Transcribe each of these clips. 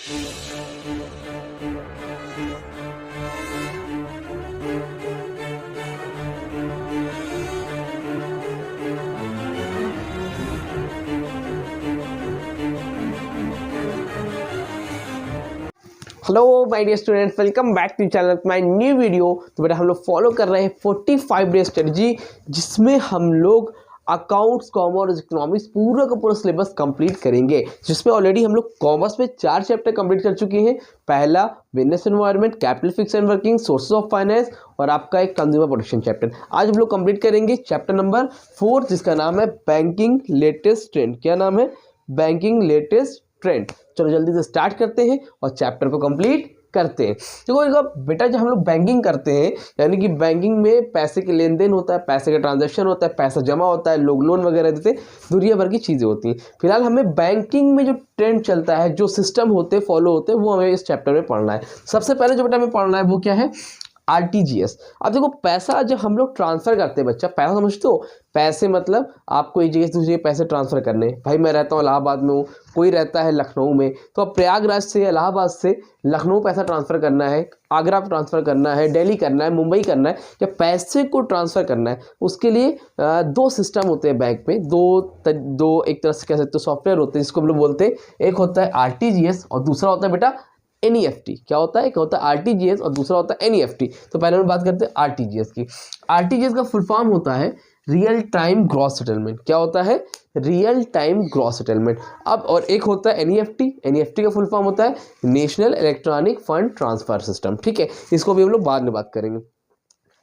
Hello my dear students, welcome back to channel my new video. तो बेटा हम लोग फॉलो कर रहे हैं 45 डे स्ट्रेटजी, जिसमें हम लोग अकाउंट्स, कॉमर्स, इकोनॉमिक्स पूरा का पूरा सिलेबस कंप्लीट करेंगे। जिसमें ऑलरेडी हम लोग कॉमर्स में 4 चैप्टर कंप्लीट कर चुके हैं। पहला business environment, capital fix and working, sources of finance और आपका एक कंज्यूमर प्रोटेक्शन चैप्टर। आज हम लोग कंप्लीट करेंगे चैप्टर नंबर 4, जिसका नाम है बैंकिंग लेटेस्ट ट्रेंड। क्या नाम है? Banking latest trend. चलो जल्दी से स्टार्ट करते हैं और चैप्टर को कंप्लीट करते हैं। देखो बेटा, जब हम लोग बैंकिंग करते हैं, यानी कि बैंकिंग में पैसे के लेन देन होता है, पैसे का ट्रांजैक्शन होता है, पैसा जमा होता है, लोग लोन वगैरह देते हैं, दुनिया भर की चीज़ें होती हैं। फिलहाल हमें बैंकिंग में जो ट्रेंड चलता है, जो सिस्टम होते हैं, फॉलो होते हैं, वो हमें इस चैप्टर में पढ़ना है। सबसे पहले जो बेटा हमें पढ़ना है वो क्या है? आरटीजीएस। अब देखो, पैसा जब हम लोग ट्रांसफर करते हैं, बच्चा पैसा समझते हो? पैसे मतलब आपको एक जगह से दूसरी जगह पैसे ट्रांसफर करने। भाई मैं रहता हूँ इलाहाबाद में हूँ, कोई रहता है लखनऊ में, तो अब प्रयागराज से, इलाहाबाद से लखनऊ पैसा ट्रांसफर करना है, आगरा ट्रांसफर करना है, दिल्ली करना है, मुंबई करना है, या पैसे को ट्रांसफर करना है, उसके लिए 2 सिस्टम होते हैं बैंक में। दो एक तरह से कह सकते हो सॉफ्टवेयर होते हैं, जिसको हम लोग बोलते हैं, एक होता है आरटीजीएस और दूसरा होता है बेटा एनईएफटी। क्या होता है? एक होता है आरटीजीएस और दूसरा होता है एनईएफटी। तो पहले हम बात करते हैं आरटीजीएस की। आरटीजीएस का फुल फॉर्म होता है रियल टाइम ग्रॉस सेटलमेंट। क्या होता है? Real time gross settlement. अब और एक होता है एनईएफटी। एनईएफटी का फुल फॉर्म होता है national electronic fund transfer system. ठीक है, इसको भी हम लोग बाद में बात करेंगे।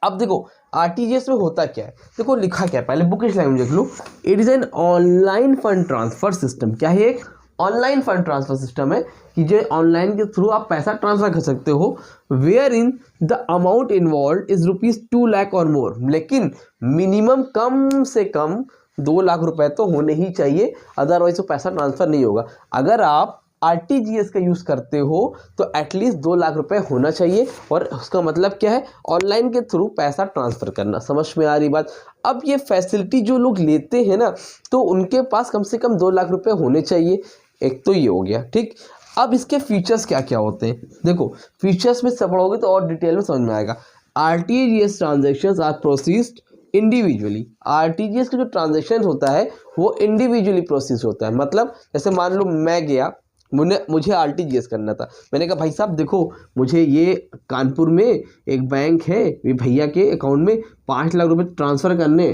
अब देखो आरटीजीएस में होता क्या है, देखो लिखा क्या है, पहले बुकिश लैंग्वेज देख लो। It is an online fund transfer system. क्या है? एक ऑनलाइन फंड ट्रांसफर सिस्टम है कि जो ऑनलाइन के थ्रू आप पैसा ट्रांसफर कर सकते हो, where in the amount involve is ₹2 lakh और मोर। लेकिन मिनिमम कम से कम 2 लाख रुपए तो होने ही चाहिए, अदरवाइज तो पैसा ट्रांसफर नहीं होगा। अगर आप आरटीजीएस का यूज़ करते हो तो एटलीस्ट 2 लाख रुपए होना चाहिए। और उसका मतलब क्या है? ऑनलाइन के थ्रू पैसा ट्रांसफर करना। समझ में आ रही बात? अब ये फैसिलिटी जो लोग लेते हैं ना, तो उनके पास कम से कम 2 लाख रुपए होने चाहिए। एक तो ये हो गया, ठीक। अब इसके फीचर्स क्या क्या होते हैं, देखो फीचर्स में सब पढ़ोगे तो और डिटेल में समझ में आएगा। RTGS transactions are processed individually. RTGS का जो ट्रांजैक्शन होता है वो इंडिविजुअली प्रोसेस होता है। मतलब जैसे मान लो मैं गया, मुझे आरटीजीएस करना था, मैंने कहा भाई साहब देखो, मुझे ये कानपुर में एक बैंक है, ये भैया के अकाउंट में 5 लाख रुपए ट्रांसफ़र करने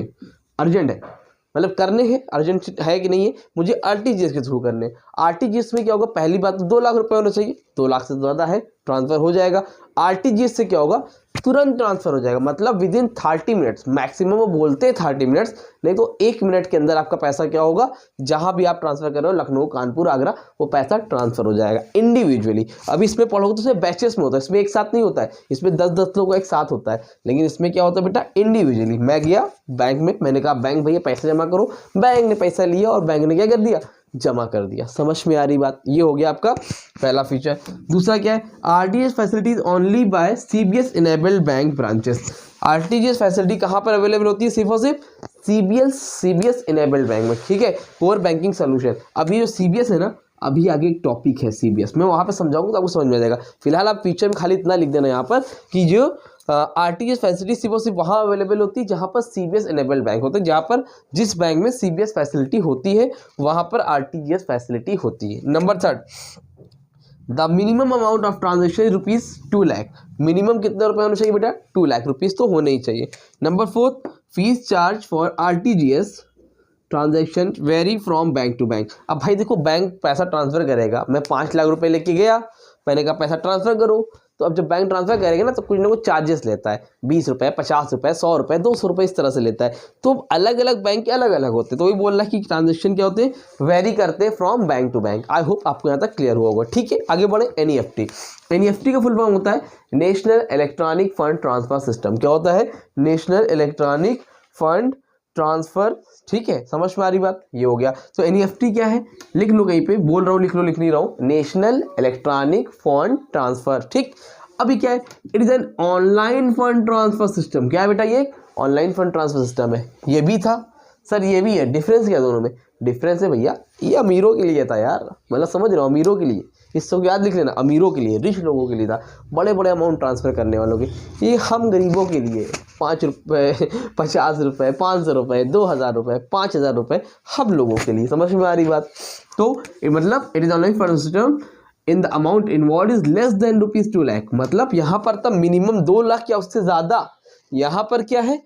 अर्जेंट है, मतलब करने हैं, अर्जेंट है कि नहीं है, मुझे आरटीजीएस के थ्रू करने। आरटीजीएस में क्या होगा? पहली बात तो 2 लाख रुपए होना चाहिए, 2 लाख से ज़्यादा है ट्रांसफ़र हो जाएगा। आरटीजीएस से क्या होगा? तुरंत ट्रांसफ़र हो जाएगा, मतलब विद इन 30 मिनट्स, मैक्सिमम वो बोलते हैं 30 मिनट्स, नहीं तो 1 मिनट के अंदर आपका पैसा क्या होगा, जहां भी आप ट्रांसफ़र कर रहे हो, लखनऊ, कानपुर, आगरा, वो पैसा ट्रांसफ़र हो जाएगा इंडिविजुअली। अब इसमें पढ़ोगे तो सिर्फ बैचेस में होता है, इसमें एक साथ नहीं होता है, इसमें 10-10 लोगों का एक साथ होता है। लेकिन इसमें क्या होता है बेटा? इंडिविजुअली। मैं गया बैंक में, मैंने कहा बैंक भैया पैसे जमा करो, बैंक ने पैसा लिया और बैंक ने क्या कर दिया? जमा कर दिया। समझ में आ रही बात? ये हो गया आपका पहला फीचर। दूसरा क्या है? RTGS facilities only by CBS enabled bank branches. RTGS facility कहाँ पर अवेलेबल होती है? सिर्फ और सिर्फ सीबीएस इनेबल्ड बैंक में। ठीक है, कोर बैंकिंग सोल्यूशन। अभी जो सीबीएस है ना, अभी आगे एक टॉपिक है सीबीएस, मैं वहाँ पे समझाऊंगा तो आपको समझ में आ जाएगा। फिलहाल आप फीचर में खाली इतना लिख देना यहाँ पर कि जो आरटीजीएस फैसिलिटी सिर्फ और सिर्फ वहाँ अवेलेबल होती है जहाँ पर सीबीएस इनेबल्ड बैंक होते हैं, जहाँ पर जिस बैंक में सीबीएस फैसिलिटी होती है वहाँ पर आरटीजीएस फैसिलिटी होती है। Number 3, the minimum amount of transaction ₹2 lakh. Minimum कितने रुपए होने चाहिए बेटा? 2 लाख रुपीज़ तो होने ही चाहिए। Number 4, fees charge for RTGS transaction vary from bank to bank. अब भाई देखो, बैंक पैसा ट्रांसफ़र करेगा, मैं 5 लाख रुपए लेके गया, मैंने कहा पैसा ट्रांसफ़र करो, तो अब जब बैंक ट्रांसफ़र करेगा ना तो कुछ ना कुछ चार्जेस लेता है, 20 रुपये, 50 रुपये, 100 रुपये, 200 रुपये, इस तरह से लेता है। तो अलग अलग बैंक के अलग अलग होते हैं, तो वही बोल रहा है कि ट्रांजेक्शन क्या होते हैं? वेरी करते हैं from bank to bank. I hope आपको यहाँ तक क्लियर हुआ होगा। ठीक है, आगे बढ़े। एनईएफटी। एनईएफटी का फुल फॉर्म होता है national electronic fund transfer system. क्या होता है? National electronic fund transfer. ठीक है, समझ में आ रही बात? ये हो गया। तो एनईएफटी क्या है? लिख लो कहीं पे, बोल रहा हूँ लिख लो, लिख नहीं रहा हूँ, नेशनल इलेक्ट्रॉनिक फंड ट्रांसफर। ठीक, अभी क्या है? It is an online fund transfer system. क्या है बेटा? ये ऑनलाइन फंड ट्रांसफर सिस्टम है। ये भी था सर, ये भी है। डिफरेंस क्या दोनों में? डिफरेंस है भैया, ये अमीरों के लिए था यार, मतलब समझ रहा हूँ, अमीरों के लिए। हिस्सों को याद लिख लेना, अमीरों के लिए, रिच लोगों के लिए था, बड़े बड़े अमाउंट ट्रांसफ़र करने वालों के। ये हम गरीबों के लिए 5 रुपये 50 रुपये 500 रुपये 2000 रुपये 5000 रुपये हम लोगों के लिए। समझ में आ रही बात? तो मतलब it is online for system in the amount involve is less than ₹2 lakh. मतलब यहाँ पर तब मिनिमम 2 लाख या उससे ज़्यादा, यहाँ पर क्या है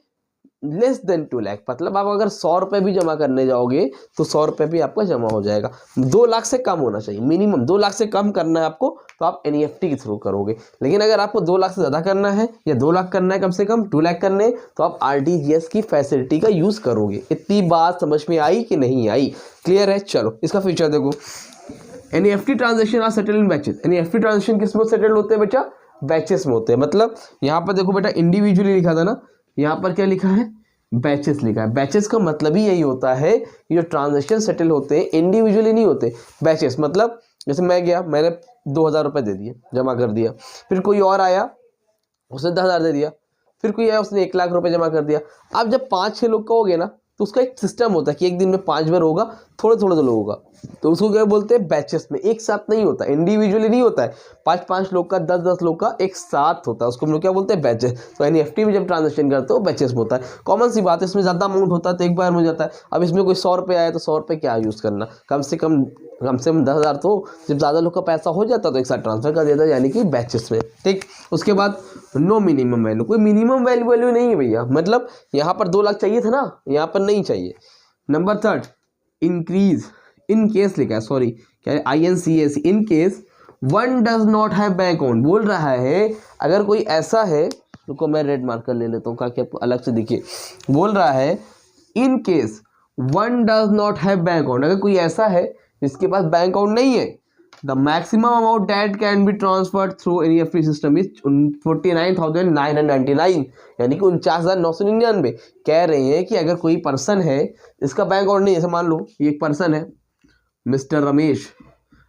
लेस देन 2 लाख। मतलब आप अगर 100 रुपये भी जमा करने जाओगे तो 100 रुपये भी आपका जमा हो जाएगा। 2 लाख से कम होना चाहिए, मिनिमम 2 लाख से कम करना है आपको तो आप NEFT के थ्रू करोगे। लेकिन अगर आपको 2 लाख से ज़्यादा करना है या 2 लाख करना है, कम से कम 2 लाख करने, तो आप RTGS की फैसिलिटी का यूज़ करोगे। इतनी बात समझ में आई कि नहीं आई? क्लियर है? चलो इसका फीचर देखो। NEFT transaction are settle in batches. NEFT transaction किस में सेटल होते हैं बेटा? बैचेस में होते हैं। मतलब यहाँ पर देखो बेटा इंडिविजुअली लिखा था ना, यहाँ पर क्या लिखा है? बैचेस लिखा है। बैचेस का मतलब ही यही होता है कि जो ट्रांजेक्शन सेटल होते हैं इंडिविजुअली नहीं होते, बैचेस। मतलब जैसे मैं गया, मैंने 2000 रुपये दे दिए, जमा कर दिया, फिर कोई और आया उसने 10,000 दे दिया, फिर कोई आया उसने 1 लाख रुपए जमा कर दिया। अब जब 5-6 लोग का हो गया ना तो उसका एक सिस्टम होता है कि एक दिन में 5 बार होगा, थोड़े थोड़े लोग होगा, तो उसको क्या बोलते हैं? बैचेस में। एक साथ नहीं होता, इंडिविजुअली नहीं होता है। 5-5 लोग का 10-10 लोग का एक साथ होता है, उसको हम लोग क्या बोलते हैं? बैचेस। तो NEFT में जब ट्रांजेक्शन करते हो बैचेस में होता है। कॉमन सी बात है, इसमें ज़्यादा अमाउंट होता है तो एक बार में हो जाता है। अब इसमें कोई 100 रुपये आया तो 100 रुपये क्या यूज़ करना, कम से कम 10,000। तो जब ज़्यादा लोग का पैसा हो जाता तो एक साथ ट्रांसफर कर देता, यानी कि बैचेस में। ठीक, उसके बाद नो मिनिमम वैल्यू। कोई मिनिमम वैल्यू नहीं है भैया। मतलब यहाँ पर 2 लाख चाहिए था ना, यहाँ पर नहीं चाहिए। नंबर 3 इंक्रीज इन केस लिखा है, सॉरी क्या है? INCAS in case one does not have bank account. बोल रहा है अगर कोई ऐसा है, रुको मैं रेड मार्कर ले लेता हूँ ताकि आपको अलग से दिखे। बोल रहा है in case one does not have bank account, अगर कोई ऐसा है जिसके पास बैंक अकाउंट नहीं है, the maximum amount that can be transferred through NEFT system is 49,999, यानी कि 49,999। कह रहे हैं कि अगर कोई पर्सन है इसका बैंक अकाउंट नहीं है, जैसे मान लो ये एक पर्सन है मिस्टर रमेश।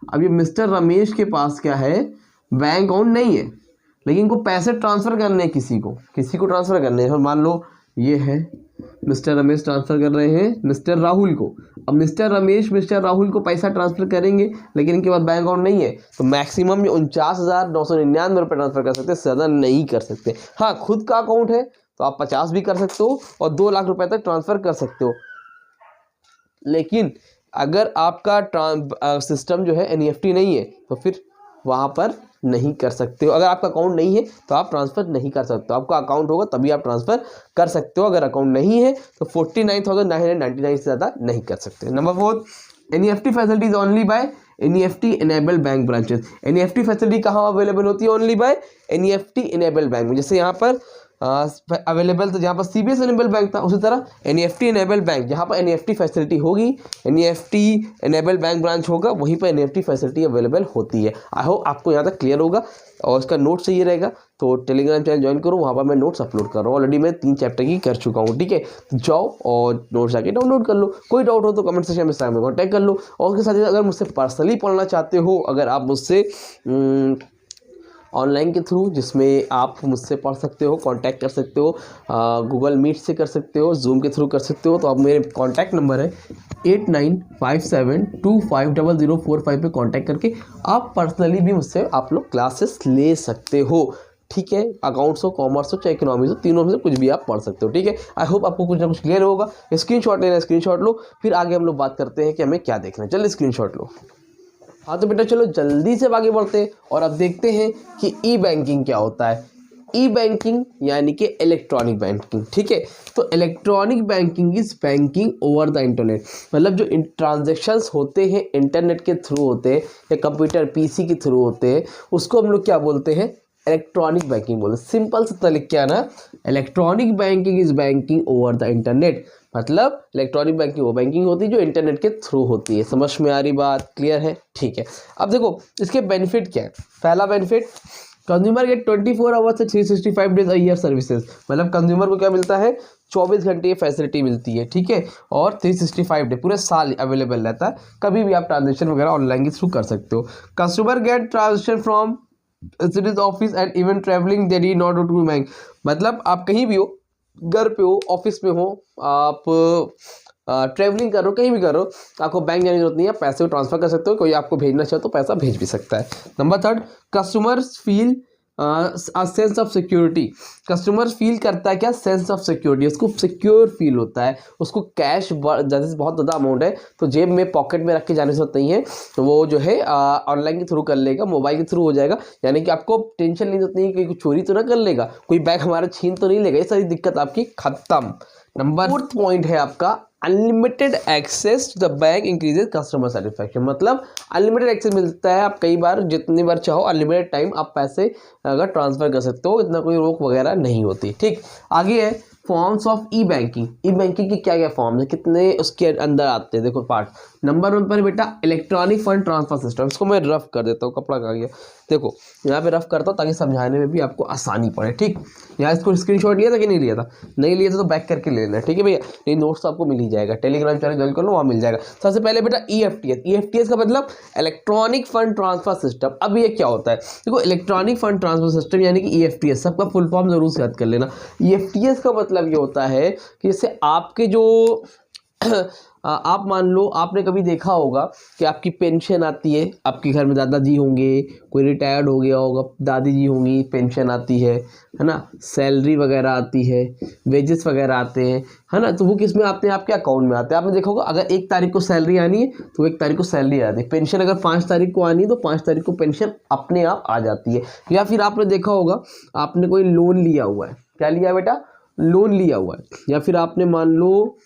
अब ये मिस्टर रमेश के पास क्या है? बैंक अकाउंट नहीं है, लेकिन इनको पैसे ट्रांसफ़र करने हैं, किसी को ट्रांसफ़र करने हैं। मान लो ये है मिस्टर रमेश ट्रांसफ़र कर रहे हैं मिस्टर राहुल को। अब मिस्टर रमेश मिस्टर राहुल को पैसा ट्रांसफ़र करेंगे, लेकिन इनके पास बैंक अकाउंट नहीं है, तो मैक्सिमम 49,999 रुपये ट्रांसफ़र कर सकते हैं, ज़्यादा नहीं कर सकते। हाँ, खुद का अकाउंट है तो आप 50 भी कर सकते हो और 2 लाख रुपए तक ट्रांसफ़र कर सकते हो। लेकिन अगर आपका सिस्टम जो है NEFT नहीं है तो फिर वहाँ पर नहीं कर सकते हो। अगर आपका अकाउंट नहीं है तो आप ट्रांसफ़र नहीं कर सकते हो। आपका अकाउंट होगा तभी आप ट्रांसफ़र कर सकते हो। अगर अकाउंट नहीं है तो 49,999 से ज़्यादा नहीं कर सकते। Number 4 NEFT facilities only by NEFT enable bank branches. NEFT facility कहाँ अवेलेबल होती है? Only by NEFT enable bank. जैसे यहाँ पर अवेलेबल तो जहाँ पर CBS इनेबल बैंक था, उसी तरह NEFT इनेबल बैंक, जहाँ पर NEFT फैसिलिटी होगी, NEFT इनेबल बैंक ब्रांच होगा, वहीं पर NEFT फैसिलिटी अवेलेबल होती है। आई होप आपको यहाँ तक क्लियर होगा और इसका नोट चाहिए रहेगा तो टेलीग्राम चैनल ज्वाइन करो, वहाँ पर मैं नोट्स अपलोड कर रहा हूँ। ऑलरेडी मैं 3 चैप्टर की कर चुका हूँ। ठीक है, तो जाओ और नोट्स जाके डाउनलोड कर लो। कोई डाउट हो तो कमेंट सेक्शन में कॉन्टैक्ट कर लो। और उसके साथ अगर मुझसे पर्सनली पढ़ना चाहते हो, अगर आप मुझसे ऑनलाइन के थ्रू, जिसमें आप मुझसे पढ़ सकते हो, कांटेक्ट कर सकते हो, गूगल मीट से कर सकते हो, जूम के थ्रू कर सकते हो, तो आप मेरे कांटेक्ट नंबर है 8957250045 पे कांटेक्ट करके आप पर्सनली भी मुझसे आप लोग क्लासेस ले सकते हो। ठीक है, अकाउंट्स हो, कॉमर्स हो, चाहे इकोनॉमिक्स हो, तीनों में से कुछ भी आप पढ़ सकते हो। ठीक है, आई होप आपको कुछ ना कुछ क्लियर होगा। स्क्रीनशॉट लेना, स्क्रीनशॉट लो, फिर आगे हम लोग बात करते हैं कि हमें क्या देखना है। चलिए स्क्रीनशॉट लो। हाँ तो बेटा चलो जल्दी से आगे बढ़ते हैं और अब देखते हैं कि ई बैंकिंग क्या होता है। ई बैंकिंग यानी कि इलेक्ट्रॉनिक बैंकिंग। ठीक है, तो electronic banking is banking over the internet. मतलब जो ट्रांजेक्शन्स होते हैं इंटरनेट के थ्रू होते हैं या कंप्यूटर PC के थ्रू होते हैं, उसको हम लोग क्या बोलते हैं? इलेक्ट्रॉनिक बैंकिंग बोलते हैं। सिंपल से तो लिख के आना, electronic banking is banking over the internet. मतलब इलेक्ट्रॉनिक बैंकिंग वो बैंकिंग होती है जो इंटरनेट के थ्रू होती है। समझ में आ रही बात? क्लियर है? ठीक है, अब देखो इसके बेनिफिट क्या है। पहला बेनिफिट, कंज्यूमर गेट 24 आवर्स से 365 डेज अ ईयर सर्विसेज। मतलब कंज्यूमर को क्या मिलता है? 24 घंटे फैसिलिटी मिलती है। ठीक है, और 365 डे पूरे साल अवेलेबल रहता है, कभी भी आप ट्रांजेक्शन वगैरह ऑनलाइन के थ्रू कर सकते हो। Consumer get transaction from cities office and even travelling they need not to bank. मतलब आप कहीं भी हो, घर पे हो, ऑफिस में हो, आप ट्रैवलिंग करो, कहीं भी करो, आपको बैंक जाने की जरूरत नहीं है, पैसे को ट्रांसफर कर सकते हो, कोई आपको भेजना चाहे तो पैसा भेज भी सकता है। Number third, customers feel sense of security. Customer feel करता है क्या, सेंस ऑफ सिक्योरिटी, उसको सिक्योर फील होता है, उसको कैश जैसे बहुत ज़्यादा अमाउंट है तो जेब में पॉकेट में रख के जाने की जरूरत नहीं है, तो वो जो है ऑनलाइन के थ्रू कर लेगा, मोबाइल के थ्रू हो जाएगा, यानी कि आपको टेंशन नहीं होती है कि कोई चोरी तो ना कर लेगा, कोई बैग हमारा छीन तो नहीं लेगा, ये सारी दिक्कत आपकी खत्म। नंबर फोर्थ पॉइंट है आपका unlimited access to the bank increases customer satisfaction. मतलब अनलिमिटेड एक्सेस मिलता है, आप कई बार जितनी बार चाहो अनलिमिटेड टाइम आप पैसे अगर ट्रांसफर कर सकते हो, इतना कोई रोक वगैरह नहीं होती। ठीक, आगे है forms of E banking. E banking के क्या क्या फॉर्म्स है, कितने उसके अंदर आते हैं, देखो पार्ट। नंबर 1 पर बेटा इलेक्ट्रॉनिक फंड ट्रांसफर सिस्टम, इसको मैं रफ कर देता हूँ, कपड़ा का गया, देखो यहाँ पे रफ करता हूँ ताकि समझाने में भी आपको आसानी पड़े। ठीक, यहाँ इसको स्क्रीनशॉट लिया था कि नहीं लिया था, नहीं लिया था तो बैक करके ले लेना, ठीक है भैया, नहीं नोट्स तो आपको मिल ही जाएगा, टेलीग्राम चैनल ज्वाइन कर लो, वहाँ मिल जाएगा। सबसे पहले बेटा EFTS। EFTS का मतलब इलेक्ट्रॉनिक फंड ट्रांसफर सिस्टम। अब ये क्या होता है, देखो इलेक्ट्रॉनिक फंड ट्रांसफर सिस्टम यानी कि EFTS, सबका फुल फॉर्म जरूर से याद कर लेना। EFTS का मतलब ये होता है कि जैसे आपके जो आप मान लो, आपने कभी देखा होगा कि आपकी पेंशन आती है, आपके घर में दादाजी होंगे, कोई रिटायर्ड हो गया होगा, दादी जी होंगी, पेंशन आती है ना, सैलरी वगैरह आती है, वेजेस वगैरह आते हैं, है ना, तो वो किस में आते हैं, आपके अकाउंट में आते हैं। आपने देखा होगा अगर 1 तारीख को सैलरी आनी है तो 1 तारीख को सैलरी आती है, पेंशन अगर 5 तारीख को आनी है तो 5 तारीख को पेंशन अपने आप आ जाती है। या फिर आपने देखा होगा आपने कोई लोन लिया हुआ है, क्या लिया बेटा, लोन लिया हुआ है, या फिर आपने मान लो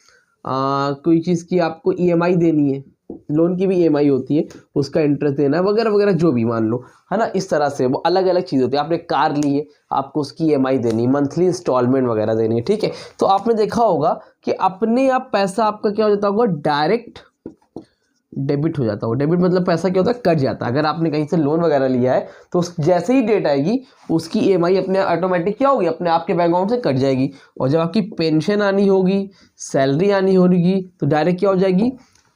कोई चीज़ की आपको EMI देनी है, लोन की भी EMI होती है, उसका इंटरेस्ट देना है वगैरह वगैरह, जो भी मान लो, है ना, इस तरह से वो अलग अलग चीज़ होती है। आपने कार ली है, आपको उसकी EMI देनी, मंथली इंस्टॉलमेंट वगैरह देनी है, ठीक है। तो आपने देखा होगा कि अपने आप पैसा आपका क्या हो जाता होगा, डायरेक्ट डेबिट हो जाता हो। डेबिट मतलब पैसा क्या होता है, कट जाता है। अगर आपने कहीं से लोन वगैरह लिया है तो जैसे ही डेट आएगी उसकी EMI अपने ऑटोमेटिक क्या होगी, अपने आपके बैंक अकाउंट से कट जाएगी। और जब आपकी पेंशन आनी होगी, सैलरी आनी होगी, तो डायरेक्ट क्या हो जाएगी,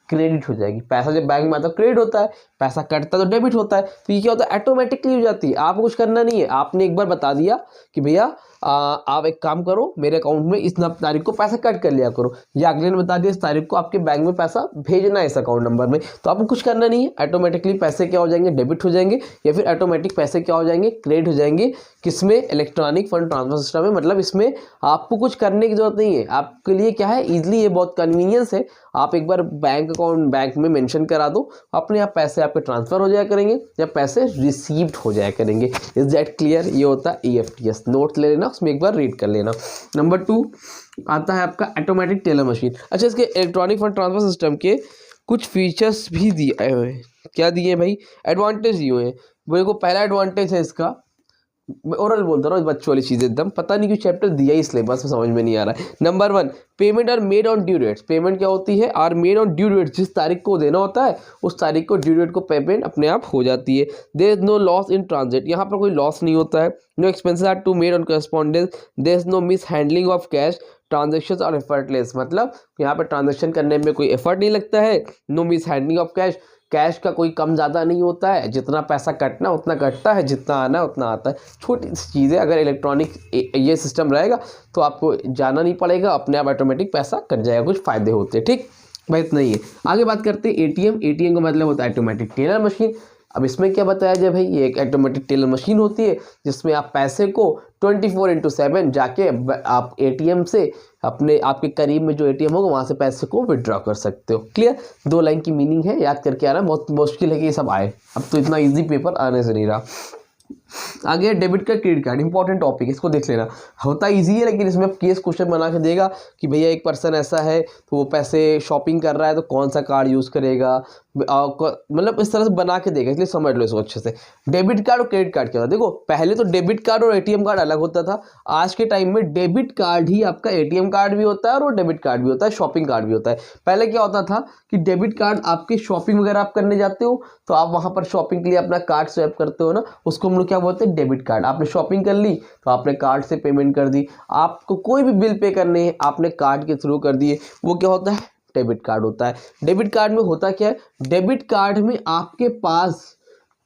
क्रेडिट हो जाएगी। पैसा जब बैंक में आता है क्रेडिट होता है, पैसा कटता है तो डेबिट होता है, तो ये क्या होता है, ऑटोमेटिकली हो जाती है, आपको कुछ करना नहीं है। आपने एक बार बता दिया कि भैया आप एक काम करो, मेरे अकाउंट में इस तारीख को पैसा कट कर लिया करो, या अगले ने बता दिया इस तारीख को आपके बैंक में पैसा भेजना है इस अकाउंट नंबर में, तो आपको कुछ करना नहीं है, ऑटोमेटिकली पैसे क्या हो जाएंगे, डेबिट हो जाएंगे, या फिर ऑटोमेटिक पैसे क्या हो जाएंगे, क्रेडिट हो जाएंगे। किसमें, इलेक्ट्रॉनिक फंड ट्रांसफर सिस्टम में। मतलब इसमें आपको कुछ करने की जरूरत नहीं है, आपके लिए क्या है, इजीली, ये बहुत कन्वीनियंस है। आप एक बार बैंक अकाउंट बैंक में मेंशन करा दो, अपने आप पैसे आपके ट्रांसफर हो जाया करेंगे या पैसे रिसीव्ड हो जाया करेंगे। Is that clear? ये होता है EFTS। नोट ले लेना, उसमें एक बार रीड कर लेना। नंबर 2 आता है आपका ऑटोमेटिक टेलर मशीन। अच्छा, इसके इलेक्ट्रॉनिक फंड ट्रांसफर सिस्टम के कुछ फीचर्स भी दिए हुए हैं। क्या दिए भाई, एडवांटेज दिए हुए हैं। मेरे को पहला एडवांटेज है इसका, ओरल बोलता रहा हूँ, बच्चों वाली चीज़ एकदम, पता नहीं क्यों चैप्टर दिया ही सिलेबस में समझ में नहीं आ रहा है। Number 1, payment are made on due dates. Payment क्या होती है, are made on due dates, जिस तारीख को देना होता है उस तारीख को ड्यू डेट को पेमेंट अपने आप हो जाती है। There is no loss in transit, यहाँ पर कोई लॉस नहीं होता है। No expenses are to made on correspondence, there is no mishandling of cash, transactions are effortless. मतलब यहाँ पर ट्रांजेक्शन करने में कोई एफर्ट नहीं लगता है। No mishandling of cash, cash का कोई कम ज़्यादा नहीं होता है, जितना पैसा कटना उतना कटता है, जितना आना उतना आता है। छोटी सी चीज़ है, अगर इलेक्ट्रॉनिक ये सिस्टम रहेगा तो आपको जाना नहीं पड़ेगा, अपने आप ऑटोमेटिक पैसा कट जाएगा, कुछ फ़ायदे होते हैं। ठीक भाई, इतना ही है। आगे बात करते हैं ATM। ATM का मतलब होता है ऑटोमेटिक टेलर मशीन। अब इसमें क्या बताया जाए भाई, ये एक ऑटोमेटिक टेलर मशीन होती है जिसमें आप पैसे को 24/7 जाके आप ATM से अपने आपके करीब में जो ATM होगा वहाँ से पैसे को विड्रॉ कर सकते हो। क्लियर? 2 लाइन की मीनिंग है, याद करके आना, बहुत मुश्किल है कि ये सब आए, अब तो इतना इजी पेपर आने से नहीं रहा। आगे debit card, credit card, important topic, इसको देख लेना। होता इजी है लेकिन इसमें केस क्वेश्चन बना के देगा कि भैया एक पर्सन ऐसा है तो वो पैसे शॉपिंग कर रहा है तो कौन सा कार्ड यूज़ करेगा, मतलब इस तरह से बना के देगा, इसलिए समझ लो इसको अच्छे से। डेबिट कार्ड और क्रेडिट कार्ड क्या होता है, देखो पहले तो डेबिट कार्ड और ATM कार्ड अलग होता था। आज के टाइम में डेबिट कार्ड ही आपका ATM कार्ड भी होता है और डेबिट कार्ड भी होता है, शॉपिंग कार्ड भी होता है। पहले क्या होता था कि डेबिट कार्ड आपके शॉपिंग वगैरह आप करने जाते हो तो आप वहाँ पर शॉपिंग के लिए अपना कार्ड स्वैप करते हो ना, उसको हम लोग क्या बोलते हैं, डेबिट कार्ड। आपने शॉपिंग कर ली तो आपने कार्ड से पेमेंट कर दी, आपको कोई भी बिल पे करने हैं आपने कार्ड के थ्रू कर दिए, वो क्या होता है, डेबिट कार्ड होता है। डेबिट कार्ड में होता क्या है, डेबिट कार्ड में आपके पास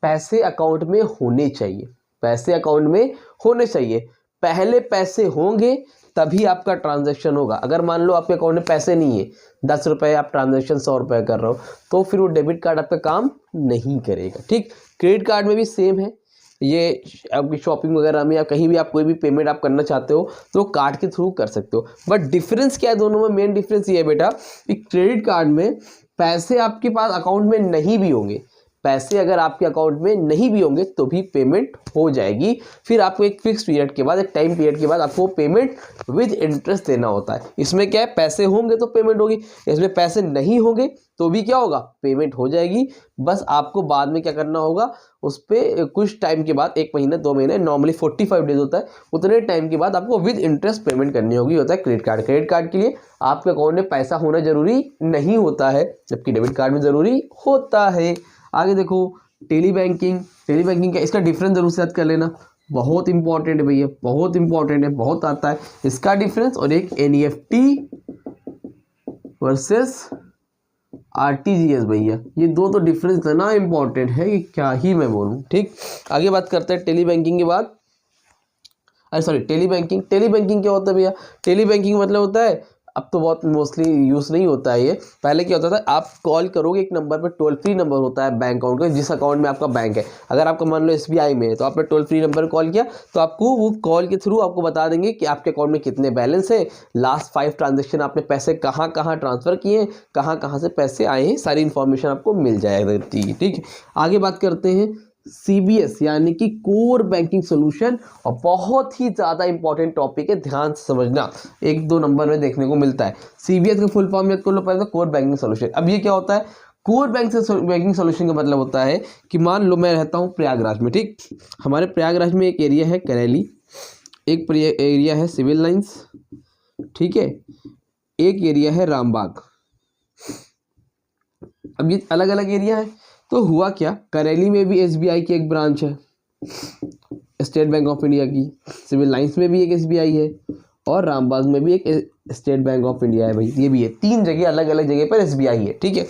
पैसे अकाउंट में होने चाहिए, पैसे अकाउंट में होने चाहिए। पहले पैसे होंगे तभी आपका ट्रांजैक्शन होगा। अगर मान लो आपके अकाउंट में पैसे नहीं है, 10 रुपये आप ट्रांजैक्शन 100 रुपये कर रहे हो, तो फिर वो डेबिट कार्ड आपका काम नहीं करेगा। ठीक, क्रेडिट कार्ड में भी सेम है। ये आपकी शॉपिंग वगैरह में या कहीं भी आप कोई भी पेमेंट आप करना चाहते हो तो कार्ड के थ्रू कर सकते हो। बट डिफरेंस क्या है दोनों में? मेन डिफरेंस ये है बेटा कि क्रेडिट कार्ड में पैसे आपके पास अकाउंट में नहीं भी होंगे, पैसे अगर आपके अकाउंट में नहीं भी होंगे तो भी पेमेंट हो जाएगी। फिर आपको एक फिक्स पीरियड के बाद, एक टाइम पीरियड के बाद आपको पेमेंट विद इंटरेस्ट देना होता है। इसमें क्या है, पैसे होंगे तो पेमेंट होगी, इसमें पैसे नहीं होंगे तो भी क्या होगा, पेमेंट हो जाएगी। बस आपको बाद में क्या करना होगा, उस पर कुछ टाइम के बाद, 1 महीने 2 महीने, नॉर्मली 45 डेज होता है, उतने टाइम के बाद आपको विद इंटरेस्ट पेमेंट करनी होगी। होता है क्रेडिट कार्ड। क्रेडिट कार्ड के लिए आपके अकाउंट में पैसा होना जरूरी नहीं होता है, जबकि डेबिट कार्ड में जरूरी होता है। आगे देखो टेली बैंकिंग। टेली बैंकिंग का इसका डिफरेंस जरूर से याद कर लेना, बहुत इंपॉर्टेंट है भैया, बहुत इंपॉर्टेंट है, बहुत आता है इसका डिफरेंस। और एक एनईएफटी वर्सेस आरटीजीएस भैया, ये दो तो डिफरेंस इतना इंपॉर्टेंट है कि क्या ही मैं बोलूँ। ठीक, आगे बात करते हैं टेली बैंकिंग के बाद। अरे sorry, tele banking. Tele banking क्या होता है भैया? टेली बैंकिंग मतलब होता है, अब तो बहुत मोस्टली यूज़ नहीं होता है ये, पहले क्या होता था, आप कॉल करोगे एक नंबर पे, टोल फ्री नंबर होता है बैंक अकाउंट का, जिस अकाउंट में आपका बैंक है। अगर आपका मान लो एसबीआई में है तो आपने टोल फ्री नंबर कॉल किया तो आपको वो कॉल के थ्रू आपको बता देंगे कि आपके अकाउंट में कितने बैलेंस है, लास्ट 5 ट्रांजेक्शन आपने पैसे कहाँ कहाँ ट्रांसफ़र किए, कहाँ कहाँ से पैसे आए हैं, सारी इन्फॉर्मेशन आपको मिल जाएगा। ठीक है, आगे बात करते हैं सीबीएस यानी कि कोर बैंकिंग सॉल्यूशन, और बहुत ही ज़्यादा इंपॉर्टेंट टॉपिक है, ध्यान से समझना, 1-2 नंबर में देखने को मिलता है। सीबीएस का फुल फॉर्म याद कर लो पहले, तो कोर बैंकिंग सॉल्यूशन। अब ये क्या होता है? कोर बैंकिंग सॉल्यूशन का मतलब होता है कि मान लो मैं रहता हूँ प्रयागराज में, ठीक, हमारे प्रयागराज में एक एरिया है करेली, एक एरिया है सिविल लाइंस, ठीक है, एक एरिया है रामबाग। अब ये अलग अलग एरिया है, तो हुआ क्या, करेली में भी एसबीआई की एक ब्रांच है, स्टेट बैंक ऑफ इंडिया की, सिविल लाइंस में भी एक एसबीआई है, और रामबाग में भी एक स्टेट बैंक ऑफ इंडिया है भाई, ये भी है। 3 जगह अलग अलग जगह पर एसबीआई है। ठीक है,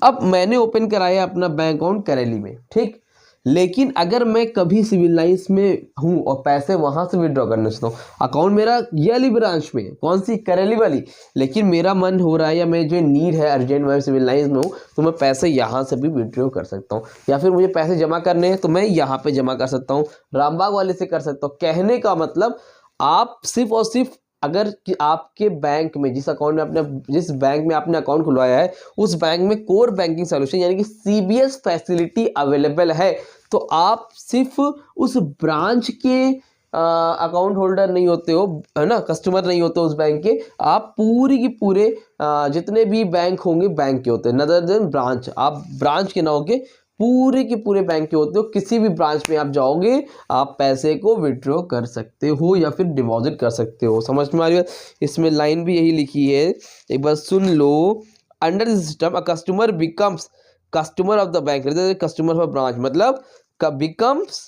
अब मैंने ओपन कराया अपना बैंक अकाउंट करेली में, ठीक, लेकिन अगर मैं कभी सिविल लाइंस में हूँ और पैसे वहाँ से विड्रॉ करना चाहता हूँ, अकाउंट मेरा ये वाली ब्रांच में, कौन सी, करेली वाली, लेकिन मेरा मन हो रहा है या मैं जो नीड है अर्जेंट, मैं सिविल लाइंस में हूँ, तो मैं पैसे यहाँ से भी विड्रॉ कर सकता हूँ, या फिर मुझे पैसे जमा करने हैं तो मैं यहाँ पे जमा कर सकता हूँ, रामबाग वाले से कर सकता हूँ। कहने का मतलब आप सिर्फ और सिर्फ अगर कि आपके बैंक में जिस बैंक में आपने अकाउंट खुलवाया है उस बैंक में कोर बैंकिंग सॉल्यूशन यानी कि सीबीएस फैसिलिटी अवेलेबल है, तो आप सिर्फ उस ब्रांच के अकाउंट होल्डर नहीं होते हो, है ना, कस्टमर नहीं होते उस बैंक के, आप पूरी की पूरे जितने भी बैंक होंगे बैंक के होते हैं, नदर देन ब्रांच, आप ब्रांच के ना होके पूरे के पूरे बैंक के होते हो। किसी भी ब्रांच में आप जाओगे आप पैसे को विड्रॉ कर सकते हो या फिर डिपॉजिट कर सकते हो। समझ में आ रही है? इसमें लाइन भी यही लिखी है, एक बार सुन लो। Under the system a customer becomes customer of the bank, customer of branch मतलब becomes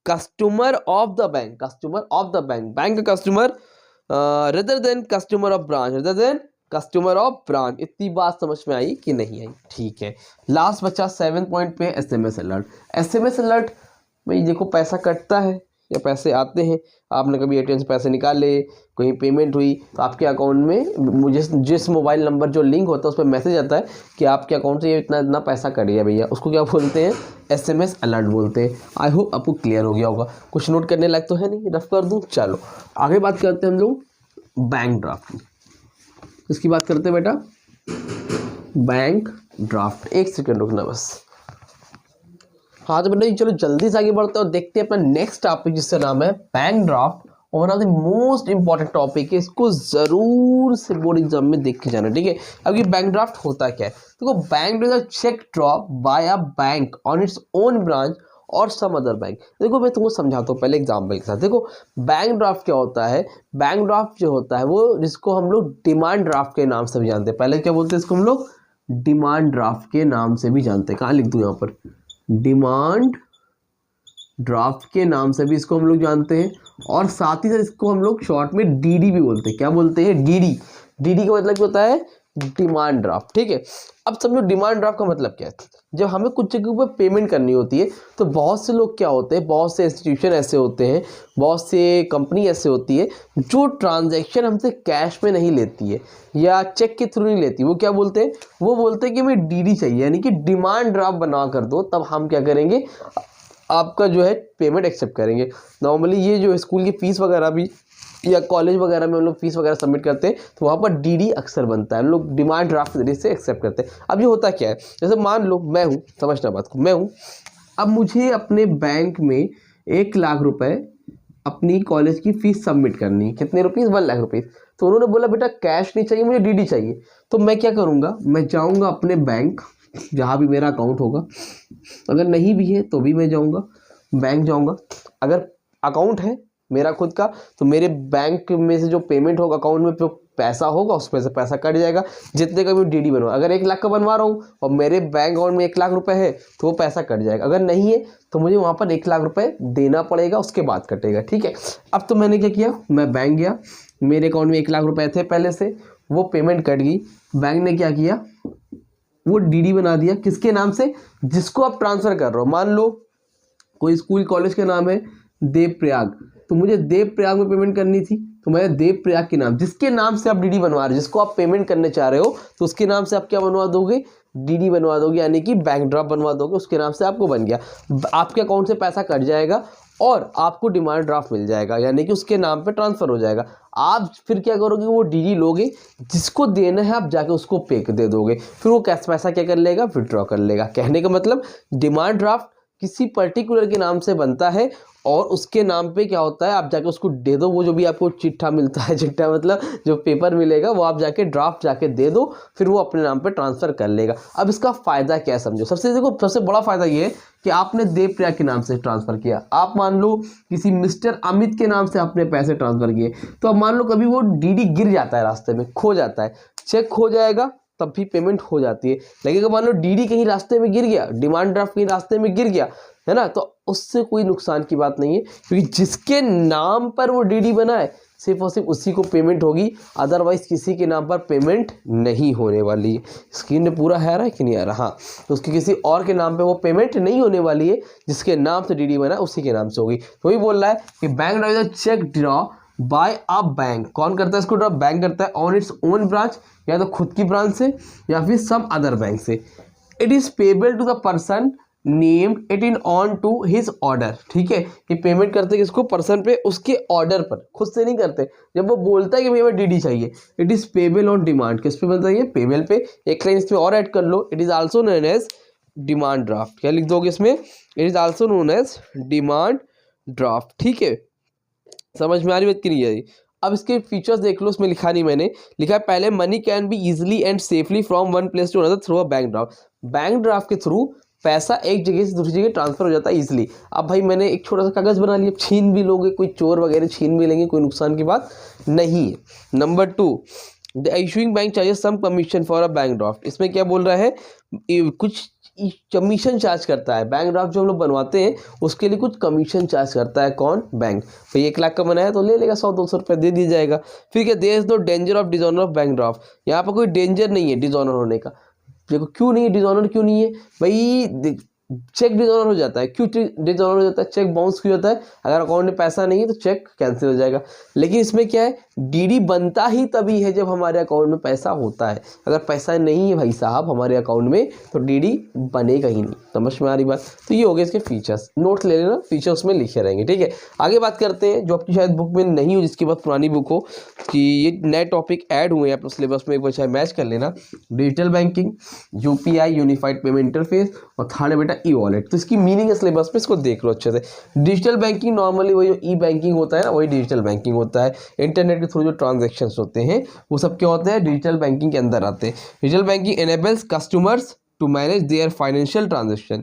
customer of the bank, customer of the bank, bank का customer, rather than customer of branch, rather than customer of branch. इतनी बात समझ में आई कि नहीं आई? ठीक है, लास्ट बचा 7 पॉइंट पे एसएमएस अलर्ट। एसएमएस अलर्ट भाई देखो, पैसा कटता है या पैसे आते हैं, आपने कभी एटीएम से पैसे निकाले, कहीं पेमेंट हुई, तो आपके अकाउंट में मुझे जिस मोबाइल नंबर जो लिंक होता है उस पर मैसेज आता है कि आपके अकाउंट से ये इतना इतना पैसा कट गया भैया, उसको क्या बोलते हैं, एसएमएस अलर्ट बोलते हैं। आई होप आपको क्लियर हो गया होगा, कुछ नोट करने लायक तो है नहीं, रफ कर दूँ। चलो आगे बात करते हैं हम लोग बैंक ड्राफ्ट की। इसकी बात करते हैं बेटा, बैंक ड्राफ्ट। 1 सेकेंड रुकना बस। हाँ तो बेटा चलो जल्दी से आगे बढ़ते हैं और देखते हैं अपना नेक्स्ट टॉपिक जिसका नाम है bank draft. One of the most important topic है, इसको जरूर से बोर्ड एग्जाम में देख के जाना, ठीक है। अब ये बैंक ड्राफ्ट होता क्या है? देखो, bank is a cheque drop by a bank on its own branch और सम अदर बैंक। देखो मैं तुमको समझाता हूँ पहले एग्जाम्पल के साथ। देखो बैंक ड्राफ्ट क्या होता है, बैंक ड्राफ्ट जो होता है वो जिसको हम लोग डिमांड ड्राफ्ट के नाम से भी जानते हैं। पहले क्या बोलते हैं इसको हम लोग, डिमांड ड्राफ्ट के नाम से भी जानते हैं। कहाँ लिख दूँ यहाँ पर, डिमांड ड्राफ्ट के नाम से भी इसको हम लोग जानते हैं, और साथ ही साथ इसको हम लोग शॉर्ट में डीडी भी बोलते हैं। क्या बोलते हैं? डीडी। डीडी का मतलब क्या होता है? Demand draft. ठीक है, अब समझो डिमांड ड्राफ्ट का मतलब क्या है। जब हमें कुछ जगह पर पेमेंट करनी होती है तो बहुत से लोग क्या होते हैं, बहुत से इंस्टीट्यूशन ऐसे होते हैं, बहुत से कंपनी ऐसे होती है जो ट्रांजैक्शन हमसे कैश में नहीं लेती है या चेक के थ्रू नहीं लेती। वो क्या बोलते हैं, वो बोलते हैं कि हमें डीडी चाहिए, यानी कि डिमांड ड्राफ्ट बना कर दो, तब हम क्या करेंगे, आपका जो है पेमेंट एक्सेप्ट करेंगे। नॉर्मली ये जो स्कूल की फ़ीस वगैरह भी या कॉलेज वगैरह में हम लोग फीस वगैरह सबमिट करते हैं तो वहाँ पर डीडी अक्सर बनता है, हम लोग डिमांड ड्राफ्ट के जरिए से एक्सेप्ट करते हैं। अब ये होता क्या है, जैसे मान लो मैं हूँ, समझना बात को, मैं हूँ, अब मुझे अपने बैंक में 1,00,000 रुपए अपनी कॉलेज की फ़ीस सबमिट करनी है। कितने रुपीज़, 1,00,000 रुपीज़। तो उन्होंने बोला बेटा कैश नहीं चाहिए, मुझे डीडी चाहिए। तो मैं क्या करूँगा, मैं जाऊँगा अपने बैंक जहाँ भी मेरा अकाउंट होगा, अगर नहीं भी है तो भी मैं जाऊँगा बैंक जाऊँगा। अगर अकाउंट है मेरा खुद का तो मेरे बैंक में से जो पेमेंट होगा अकाउंट में जो पैसा होगा उसमें से पैसा कट जाएगा, जितने का भी डीडी बनवा। अगर 1,00,000 का बनवा रहा हूँ और मेरे बैंक अकाउंट में 1,00,000 रुपए है तो वो पैसा कट जाएगा। अगर नहीं है तो मुझे वहाँ पर 1,00,000 रुपए देना पड़ेगा, उसके बाद कटेगा। ठीक है, अब तो मैंने क्या किया, मैं बैंक गया, मेरे अकाउंट में 1,00,000 रुपए थे पहले से, वो पेमेंट कट गई। बैंक ने क्या किया, वो डीडी बना दिया, किसके नाम से, जिसको आप ट्रांसफ़र कर रहे हो। मान लो कोई स्कूल कॉलेज का नाम है देवप्रयाग, तो मुझे देवप्रयाग में पेमेंट करनी थी, तो मैं देवप्रयाग के नाम, जिसके नाम से आप डीडी बनवा रहे हो, जिसको आप पेमेंट करने चाह रहे हो, तो उसके नाम से आप क्या बनवा दोगे, डीडी बनवा दोगे, यानी कि बैंक ड्राफ्ट बनवा दोगे, उसके नाम से आपको बन गया। आपके अकाउंट से पैसा कट जाएगा और आपको डिमांड ड्राफ्ट मिल जाएगा, यानी कि उसके नाम पे ट्रांसफ़र हो जाएगा। आप फिर क्या करोगे, वो डीडी लोगे, जिसको देना है आप जाके उसको पे दे दोगे, फिर वो कैश पैसा क्या कर लेगा, विड्रॉ कर लेगा। कहने का मतलब डिमांड ड्राफ्ट किसी पर्टिकुलर के नाम से बनता है और उसके नाम पे क्या होता है, आप जाके उसको दे दो, वो जो भी आपको चिट्ठा मिलता है, चिट्ठा मतलब जो पेपर मिलेगा वो आप जाके ड्राफ्ट जाके दे दो, फिर वो अपने नाम पे ट्रांसफ़र कर लेगा। अब इसका फ़ायदा क्या है समझो, सबसे बड़ा फ़ायदा ये है कि आपने देवप्रयाग के नाम से ट्रांसफ़र किया। आप मान लो किसी मिस्टर अमित के नाम से आपने पैसे ट्रांसफ़र किए, तो अब मान लो कभी वो डीडी गिर जाता है, रास्ते में खो जाता है, चेक खो जाएगा तब भी पेमेंट हो जाती है। लेकिन अगर मान लो डीडी कहीं रास्ते में गिर गया, डिमांड ड्राफ्ट कहीं रास्ते में गिर गया, है ना, तो उससे कोई नुकसान की बात नहीं है, क्योंकि जिसके नाम पर वो डीडी बना है सिर्फ और सिर्फ उसी को पेमेंट होगी, अदरवाइज किसी के नाम पर पेमेंट नहीं होने वाली है। स्क्रीन में पूरा है रहा है कि नहीं आ रहा, हाँ, तो उसके किसी और के नाम पे वो पेमेंट नहीं होने वाली है, जिसके नाम से डीडी बना है उसी के नाम से होगी। तो वही बोल रहा है कि bank drive cheque draw by a bank, कौन करता है इसको ड्रॉ, बैंक करता है ऑन इट्स ओन ब्रांच, या तो खुद की ब्रांच से या फिर सम अदर बैंक से। It is payable to the person named it in on to his order. ठीक है, ये पेमेंट करते हैं किसको, पर्सन पे, उसके ऑर्डर पर, खुद से नहीं करते। जब वो बोलता है कि भैया डीडी चाहिए, it is payable on demand, किस पे बनता है ये, पेबल पे। एक लाइन इसमें और ऐड कर लो, it is also known as demand draft. क्या लिख दोगे इसमें, it is also known as demand draft. ठीक है, समझ में आ रही बात कि नहीं आ रही। अब इसके फीचर्स देख लो, इसमें लिखा नहीं मैंने, लिखा है पहले money can be easily and safely from one place to another through a bank draft. Bank draft के थ्रू पैसा एक जगह से दूसरी जगह ट्रांसफर हो जाता है इजीली। अब भाई मैंने एक छोटा सा कागज़ बना लिया, छीन भी लोगे, कोई चोर वगैरह छीन भी लेंगे, कोई नुकसान की बात नहीं है। Number 2, the issuing bank charges some commission for a bank draft. इसमें क्या बोल रहा है, कुछ कमीशन चार्ज करता है, बैंक ड्राफ्ट जो हम लोग बनवाते हैं उसके लिए कुछ कमीशन चार्ज करता है, कौन, बैंक। भाई 1,00,000 का बनाया तो ले लेगा, 100-200 रुपये दे दिया जाएगा। फिर क्या, there is no danger of dishonour of bank draft, यहाँ पर कोई डेंजर नहीं है डिसऑनर होने का। देखो क्यों नहीं है डिसऑनर, क्यों नहीं है भाई, चेक डिसऑनर हो जाता है, क्यों डिसऑनर हो जाता है, चेक बाउंस क्यों होता है, अगर अकाउंट में पैसा नहीं है तो चेक कैंसिल हो जाएगा। लेकिन इसमें क्या है, डीडी बनता ही तभी है जब हमारे अकाउंट में पैसा होता है, अगर पैसा नहीं है भाई साहब हमारे अकाउंट में तो डीडी बनेगा ही नहीं। समझ में आ रही बात। तो ये हो गए इसके फीचर्स, नोट्स ले लेना, फीचर्स में लिखे रहेंगे। ठीक है, आगे बात करते हैं जो आपकी शायद बुक में नहीं हो, जिसकी बात पुरानी बुक हो, कि ये नए टॉपिक ऐड हुए हैं अपने सिलेबस में, एक बार चाहे मैच कर लेना। Digital banking, UPI unified payment interface, और थर्ड है बेटा ई वॉलेट। तो इसकी मीनिंग है सिलेबस में, इसको देख लो अच्छे से। डिजिटल बैंकिंग नॉर्मली वही जो ई बैंकिंग होता है ना, वही डिजिटल बैंकिंग होता है। इंटरनेट के थ्रू जो ट्रांजैक्शंस होते हैं वो सब क्या होते हैं, डिजिटल बैंकिंग के अंदर आते हैं। Digital banking enables customers to manage their financial transaction,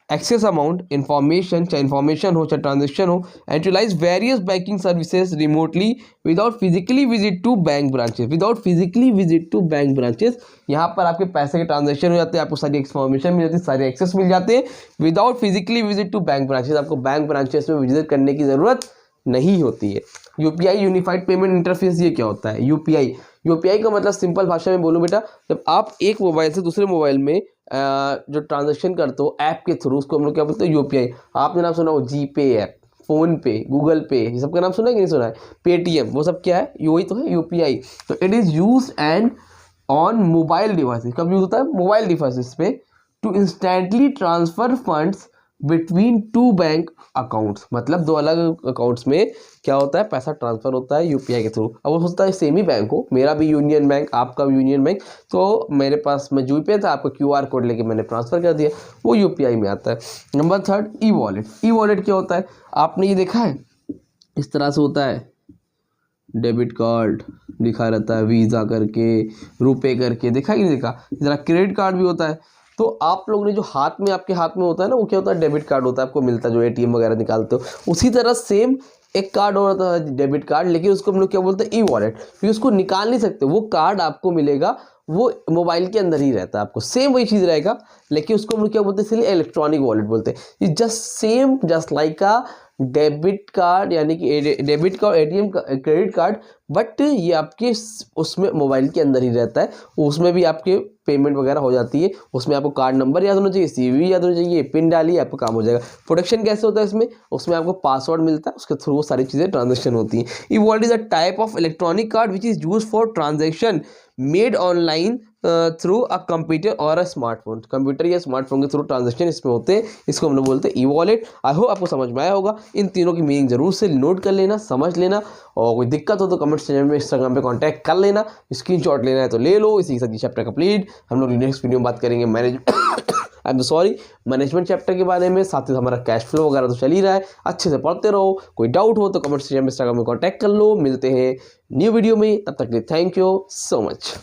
access amount, information, चाहे इन्फॉर्मेशन हो चाहे ट्रांजेक्शन हो, and utilise various banking services remotely without physically visit to bank branches. Without physically visit to bank branches, यहाँ पर आपके पैसे के transaction हो जाते हैं, आपको सारी इन्फॉर्मेशन मिल जाती है, सारे एक्सेस मिल जाते हैं। Without physically visit to bank branches, आपको बैंक ब्रांचेस में विजिट करने की ज़रूरत नहीं होती है। यूपीआई यूनिफाइड पेमेंट इंटरफेस, ये क्या होता है, यूपीआई यूपीआई का मतलब सिंपल भाषा में बोलूँ बेटा, जब आप एक मोबाइल से दूसरे मोबाइल में जो ट्रांजेक्शन करते हो ऐप के थ्रू, उसको हम लोग क्या बोलते हैं यूपीआई। आपने नाम सुना हो जीपे ऐप, फोन पे, गूगल पे, ये सब का नाम सुना है कि नहीं सुना है, पेटीएम, वो सब क्या है, वही तो है यूपीआई। तो it is use and on mobile devices, कब यूज होता है, मोबाइल डिवाइसेस पे, to instantly transfer funds between two bank accounts. मतलब दो अलग अकाउंट्स में क्या होता है, पैसा ट्रांसफर होता है यूपीआई के थ्रू। अब वो होता है सेम ही बैंक हो, मेरा भी यूनियन बैंक, आपका भी यूनियन बैंक, तो मेरे पास में यूपीआई था, आपका क्यूआर कोड लेके मैंने ट्रांसफर कर दिया, वो यूपीआई में आता है। Number third, e wallet. E wallet क्या होता है, आपने ये देखा है, इस तरह से होता है, डेबिट कार्ड लिखा रहता है, वीज़ा करके, रुपए करके, देखा कि नहीं देखा। जरा क्रेडिट कार्ड भी होता है। तो आप लोग ने जो हाथ में, आपके हाथ में होता है ना, वो क्या होता है, डेबिट कार्ड होता है, आपको मिलता है जो एटीएम वगैरह निकालते हो। उसी तरह सेम एक कार्ड और होता है डेबिट कार्ड, लेकिन उसको हम लोग क्या बोलते हैं, ई वॉलेट, क्योंकि उसको निकाल नहीं सकते, वो कार्ड आपको मिलेगा, वो मोबाइल के अंदर ही रहता है, आपको सेम वही चीज़ रहेगा, लेकिन उसको हम लोग क्या बोलते हैं, इसलिए इलेक्ट्रॉनिक वॉलेट बोलते हैं। Just same, just like a debit card, यानी कि डेबिट का एटीएम का क्रेडिट कार्ड, बट ये आपके उसमें मोबाइल के अंदर ही रहता है, उसमें भी आपके पेमेंट वगैरह हो जाती है। उसमें आपको कार्ड नंबर याद होना चाहिए, सीवीवी याद होना चाहिए, पिन डालिए, आपका काम हो जाएगा। प्रोटेक्शन कैसे होता है इसमें, उसमें आपको पासवर्ड मिलता है, उसके थ्रू सारी चीज़ें ट्रांजेक्शन होती हैं। E wallet is a type of electronic card which is use for transaction made online through a computer और अ स्मार्टफोन। कंप्यूटर या स्मार्टफोन के थ्रू ट्रांजेक्शन इसमें होते हैं, इसको हम लोग बोलते हैं ई वॉलेट। आई होप आपको समझ में आया होगा। इन तीनों की मीनिंग जरूर से नोट कर लेना, समझ लेना, और कोई दिक्कत हो तो कमेंट सेक्शन में, इंस्टाग्राम पे कांटेक्ट कर लेना, स्क्रीनशॉट लेना है तो ले लो। इसी के साथ ये चैप्टर कंप्लीट। हम लोग नेक्स्ट वीडियो में बात करेंगे मैनेजमेंट चैप्टर के बारे में, साथ ही हमारा कैश फ्लो वगैरह तो चल ही रहा है, अच्छे से पढ़ते रहो। कोई डाउट हो तो कमेंट सेक्शन में, इंस्टाग्राम में कांटेक्ट कर लो। मिलते हैं न्यू वीडियो में, तब तक के लिए थैंक यू सो मच।